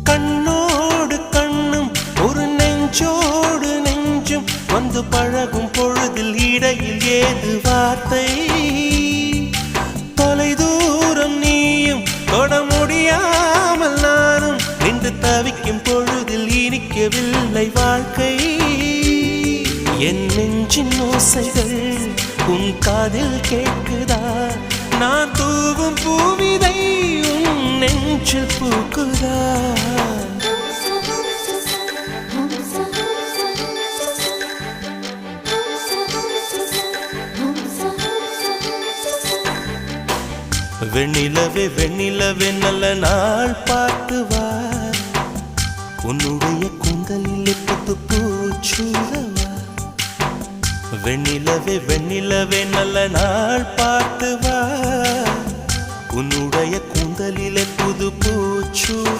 கண்ணோடு கண்ணும் ஒரு நெஞ்சோடு நெஞ்சும் வந்து பழகும் பொழுதில் இடையில் ஏது வார்த்தை தொலை தூரம் நீயும் தொட முடியாமல் நானும் நின்று தவிக்கும் பொழுதில் இனிக்கவில்லை வாழ்க்கை என் நெஞ்சின் ஓசைகள் உன் காதில் கேட்குதா நான் தூவும் பூவிதை உன் நெஞ்சில் பூக்குதா வெண்ணிலவே வெண்ணிலவே நல்ல நாள் பார்த்து வா உன்னுடைய கூந்தலிலே புத்து பூச்சூடவா வெண்ணிலவே வெண்ணிலவே நல்ல நாள் பார்த்து வா உன்னுடைய கூந்தலிலே புது பூச்சூட